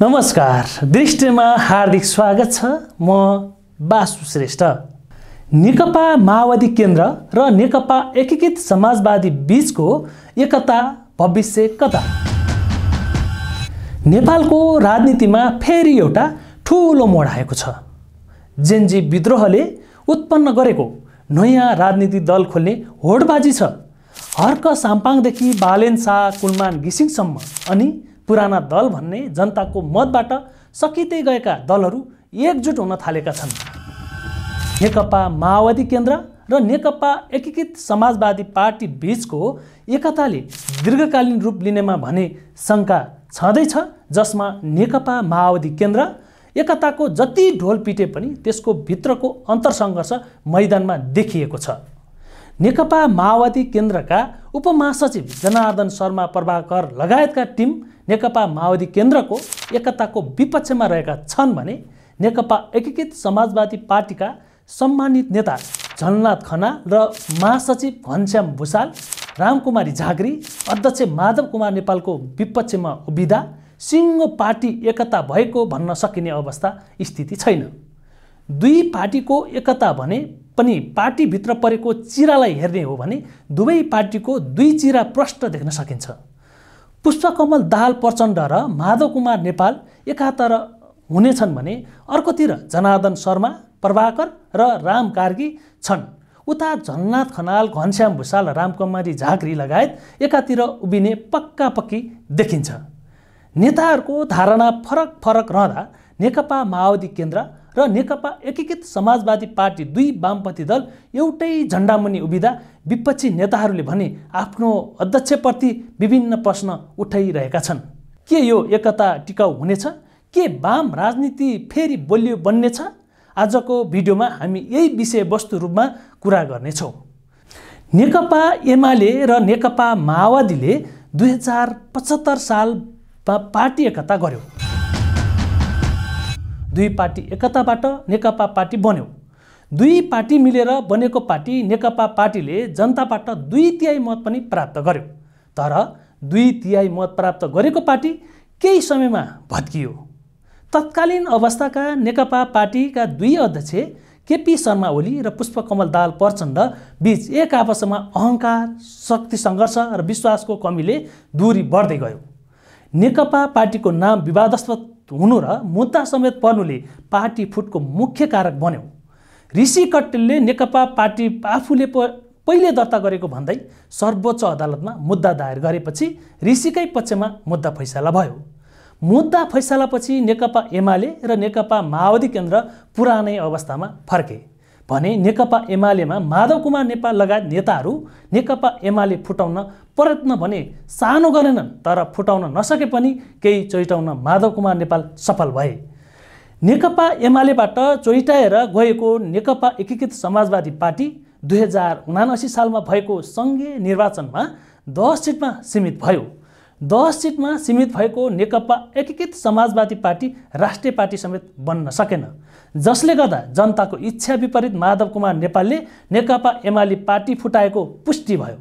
नमस्कार, दृष्टिमा हार्दिक स्वागत छ। म बासु श्रेष्ठ। नेकपा माओवादी केन्द्र र नेकपा एकीकृत समाजवादी बीचको एकता भविष्य कता? नेपालको राजनीतिमा फेरि एउटा ठूलो मोड आएको छ। जेनजी विद्रोहले उत्पन्न गरेको नयाँ राजनीतिक दल खोल्ने होडबाजी छ। हर्क साम्पाङदेखि बालेन शाह कुलमान घिसिङसम्म अनि पुराना दल भन्ने जनताको मतबाट सकिँदै गएका दलहरू एकजुट हुन थालेका छन्। नेकपा माओवादी केन्द्र र नेकपा एकीकृत समाजवादी पार्टी बीचको एकताले दीर्घकालीन रूप लिनेमा भने शङ्का छँदैछ, जसमा नेकपा माओवादी केन्द्र एकताको जति ढोल पिटे पनि त्यसको भित्रको अन्तरसङ्घर्ष मैदानमा देखिएको छ। नेकपा माओवादी केन्द्रका उपमहासचिव जनार्दन शर्मा प्रभाकर लगायतका टिम नेकपा माओवादी केन्द्रको एकताको विपक्षमा रहेका छन् भने नेकपा एकीकृत समाजवादी पार्टीका सम्मानित नेता झलनाथ खनाल र महासचिव घनश्याम भुषाल, रामकुमारी झाँक्री, अध्यक्ष माधव कुमार नेपालको विपक्षमा उभिँदा सिङ्गो पार्टी एकता भएको भन्न सकिने अवस्था स्थिति छैन। दुई पार्टीको एकता भने पनि पार्टीभित्र परेको चिरालाई हेर्ने हो भने दुवै पार्टीको दुई चिरा प्रष्ट देख्न सकिन्छ। पुष्पकमल दाहाल प्रचण्ड र माधव कुमार नेपाल एकातर हुनेछन् भने अर्कोतिर जनार्दन शर्मा प्रभाकर र राम कार्की छन्। उता झलनाथ खनाल, घनश्याम भुषाल, रामकुमारी झाँक्री लगायत एकातिर उभिने पक्का पक्की देखिन्छ। नेताहरूको धारणा फरक फरक रहँदा नेकपा माओवादी केन्द्र र नेकपा एकीकृत समाजवादी पार्टी दुई वामपन्थी दल एउटै झण्डामुनि उभिँदा विपक्षी नेताहरूले भने आफ्नो अध्यक्षप्रति विभिन्न प्रश्न उठाइरहेका छन्। के यो एकता टिकाउ हुनेछ? के वाम राजनीति फेरि बलियो बन्नेछ? आजको भिडियोमा हामी यही विषयवस्तु रूपमा कुरा गर्नेछौँ। नेकपा एमाले र नेकपा माओवादीले 2075 सालमा पार्टी एकता गर्यो। दुई पार्टी एकताबाट नेकपा पार्टी बन्यो। दुई पार्टी मिलेर बनेको पार्टी नेकपा पार्टीले जनताबाट 2/3 मत पनि प्राप्त गर्यो। तर 2/3 मत प्राप्त गरेको पार्टी केही समयमा भत्कियो। तत्कालीन अवस्थाका नेकपा पार्टीका दुई अध्यक्ष केपी शर्मा ओली र पुष्पकमल दाहाल प्रचण्ड बीच एक आपसमा अहङ्कार, शक्ति सङ्घर्ष र विश्वासको कमीले दूरी बढ्दै गयो। नेकपा पार्टीको नाम विवादास्पद हुनु र मुद्दा समेत पर्नुले पार्टी फुटको मुख्य कारक बन्यो। ऋषि कट्टेलले नेकपा पार्टी आफूले पहिले दर्ता गरेको भन्दै सर्वोच्च अदालतमा मुद्दा दायर गरेपछि ऋषिकै पक्षमा मुद्दा फैसला भयो। मुद्दा फैसलापछि नेकपा एमाले र नेकपा माओवादी केन्द्र पुरानै अवस्थामा फर्के भने नेकपा एमालेमा माधव कुमार नेपाल लगायत नेताहरू नेकपा एमाले फुटाउन प्रयत्न भने सानो गरेनन्, तर फुटाउन नसके पनि केही चोइटाउन माधव कुमार नेपाल सफल भए। नेकपा एमालेबाट चोइटाएर गएको नेकपा एकीकृत समाजवादी पार्टी 2079 सालमा भएको सङ्घीय निर्वाचनमा 10 सिटमा सीमित भयो। 10 सिटमा सीमित भएको नेकपा एकीकृत समाजवादी पार्टी राष्ट्रिय पार्टी समेत बन्न सकेन, जसले गर्दा जनताको इच्छा विपरीत माधव कुमार नेपालले नेकपा एमाले पार्टी फुटाएको पुष्टि भयो।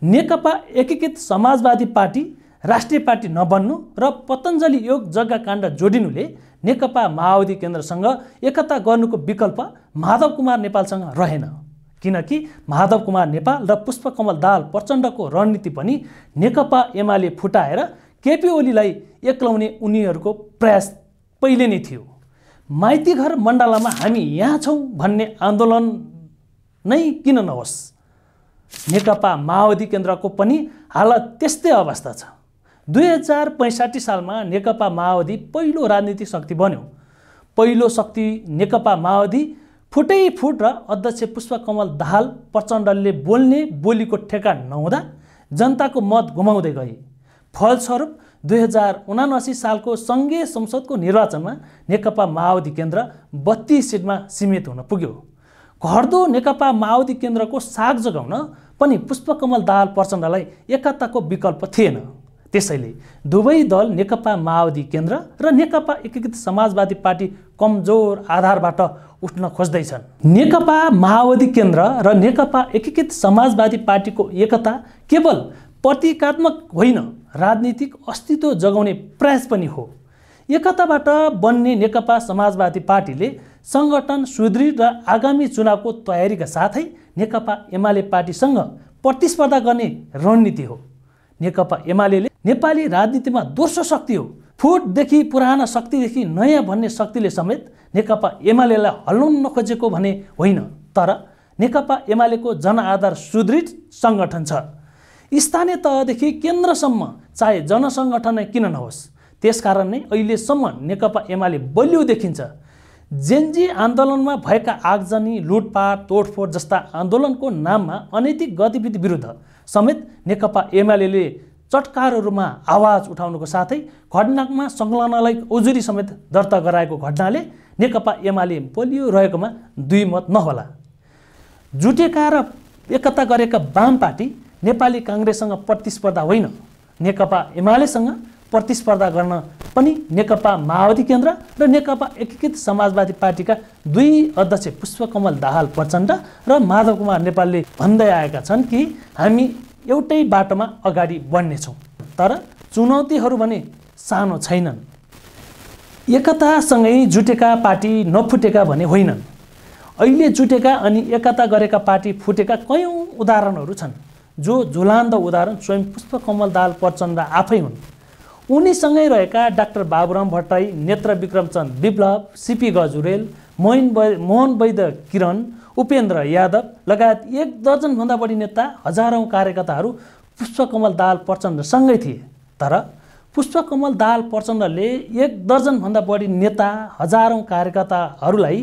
नेकपा एकीकृत समाजवादी पार्टी राष्ट्रिय पार्टी नबन्नु र पतञ्जलि योग जग्गा काण्ड जोडिनुले नेकपा माओवादी केन्द्रसँग एकता गर्नुको विकल्प माधव कुमार नेपालसँग रहेन, किनकि माधव कुमार नेपाल र पुष्पकमल दाहाल प्रचण्डको रणनीति पनि नेकपा एमाले फुटाएर केपी ओलीलाई एक्लाउने उनीहरूको प्रयास पहिले नै थियो। माइतीघर मण्डलामा हामी यहाँ छौँ भन्ने आन्दोलन नै किन नहोस्, नेकपा माओवादी केन्द्रको पनि हालत त्यस्तै अवस्था छ। 2065 सालमा नेकपा माओवादी पहिलो राजनीतिक शक्ति बन्यो। पहिलो शक्ति नेकपा माओवादी फुटै फुट र अध्यक्ष पुष्पकमल दाहाल प्रचण्डले बोल्ने बोलीको ठेकान नहुँदा जनताको मत गुमाउँदै गए। फलस्वरूप 2079 सालको सङ्घीय संसदको निर्वाचनमा नेकपा माओवादी केन्द्र 32 सिटमा सीमित हुन पुग्यो। घट्दो नेकपा माओवादी केन्द्रको साग जगाउन पनि पुष्पकमल दाहाल प्रचण्डलाई एकताको विकल्प थिएन। त्यसैले दुवै दल नेकपा माओवादी केन्द्र र नेकपा एकीकृत समाजवादी पार्टी कमजोर आधारबाट उठ्न खोज्दैछन्। नेकपा माओवादी केन्द्र र नेकपा एकीकृत समाजवादी पार्टीको एकता केवल प्रतीकात्मक होइन, राजनीतिक अस्तित्व जगाउने प्रयास पनि हो। एकताबाट बन्ने नेकपा समाजवादी पार्टीले सङ्गठन सुदृढ र आगामी चुनावको तयारीका साथै नेकपा एमाले पार्टीसँग प्रतिस्पर्धा गर्ने रणनीति हो। नेकपा एमाले नेपाली राजनीतिमा दोस्रो शक्ति हो। फुटदेखि पुराना शक्तिदेखि नयाँ भन्ने शक्तिले समेत नेकपा एमालेलाई हल्लाउन नखोजेको भने होइन, तर नेकपा एमालेको जनआधार सुदृढ सङ्गठन छ। स्थानीय तहदेखि केन्द्रसम्म चाहे जनसङ्गठन नै किन नहोस्, त्यसकारण नै अहिलेसम्म नेकपा एमाले बलियो देखिन्छ। जेन्जी आन्दोलनमा भएका आगजनी, लुटपाट, तोडफोड जस्ता आन्दोलनको नाममा अनैतिक गतिविधि विरुद्ध समेत नेकपा एमाले चटकारहरूमा आवाज उठाउनुको साथै घटनामा संलग्नलाई उजुरी समेत दर्ता गराएको घटनाले नेकपा एमाले बलियो रहेकोमा दुई मत नहोला। जुटेका र एकता गरेका वाम पार्टी नेपाली काङ्ग्रेससँग प्रतिस्पर्धा होइन, नेकपा एमालेसँग प्रतिस्पर्धा गर्न पनि नेकपा माओवादी केन्द्र र नेकपा एकीकृत समाजवादी पार्टीका दुई अध्यक्ष पुष्पकमल दाहाल प्रचण्ड र माधव कुमार नेपालले भन्दै आएका छन् कि हामी एउटै बाटोमा अगाडि बढ्नेछौँ, तर चुनौतीहरू भने सानो छैनन्। एकतासँगै जुटेका पार्टी नफुटेका भने होइनन्। अहिले जुटेका अनि एकता गरेका पार्टी फुटेका कयौँ उदाहरणहरू छन्, जो ज्वलन्त उदाहरण स्वयं पुष्पकमल दाहाल प्रचण्ड आफै हुन्। उनीसँगै रहेका डाक्टर बाबुराम भट्टराई, नेत्र विक्रमचन्द विप्लव, सीपी गजुरेल, मोहन वैद किरण, उपेन्द्र यादव लगायत 1 दर्जनभन्दा बढी नेता, हजारौँ कार्यकर्ताहरू पुष्पकमल दाहाल प्रचण्डसँगै थिए। तर पुष्पकमल दाहाल प्रचण्डले 1 दर्जनभन्दा बढी नेता, हजारौँ कार्यकर्ताहरूलाई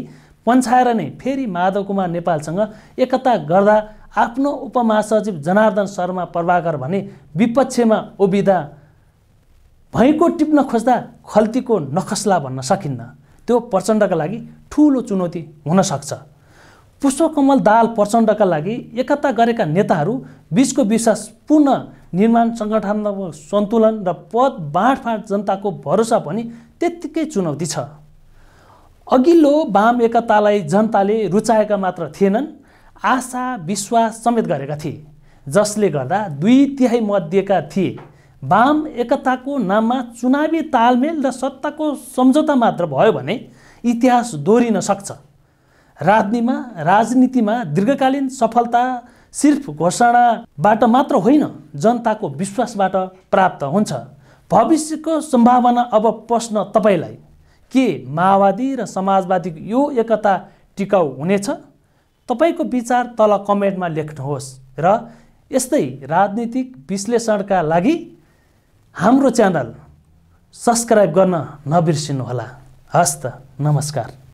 पन्छाएर नै फेरि माधव कुमार नेपालसँग एकता गर्दा आफ्नो उपमहासचिव जनार्दन शर्मा प्रभाकर भने विपक्षमा उभिँदा भैँको टिप्न खोज्दा खल्तीको नखस्ला भन्न सकिन्न। त्यो प्रचण्डका लागि ठुलो चुनौती हुन सक्छ। पुष्पकमल दाहाल प्रचण्डका लागि एकता गरेका नेताहरू बीचको विश्वास पुनः निर्माण, सङ्गठनको सन्तुलन र पद बाँडफाँड जनताको भरोसा पनि त्यत्तिकै चुनौती छ। अघिल्लो वाम एकतालाई जनताले रुचाएका मात्र थिएनन्, आशा विश्वास समेत गरेका थिए, जसले गर्दा 2/3 मत दिएका थिए। वाम एकताको नाममा चुनावी तालमेल र सत्ताको सम्झौता मात्र भयो भने इतिहास दोहोरिन सक्छ। राजनीतिमा दीर्घकालीन सफलता सिर्फ घोषणाबाट मात्र होइन, जनताको विश्वासबाट प्राप्त हुन्छ। भविष्यको सम्भावना अब प्रश्न तपाईँलाई के माओवादी र समाजवादीको यो एकता टिकाउ हुनेछ? तपाईँको विचार तल कमेन्टमा लेख्नुहोस् र यस्तै राजनीतिक विश्लेषणका लागि हाम्रो च्यानल सब्स्क्राइब गर्न नबिर्सिनुहोला। हस्त, नमस्कार।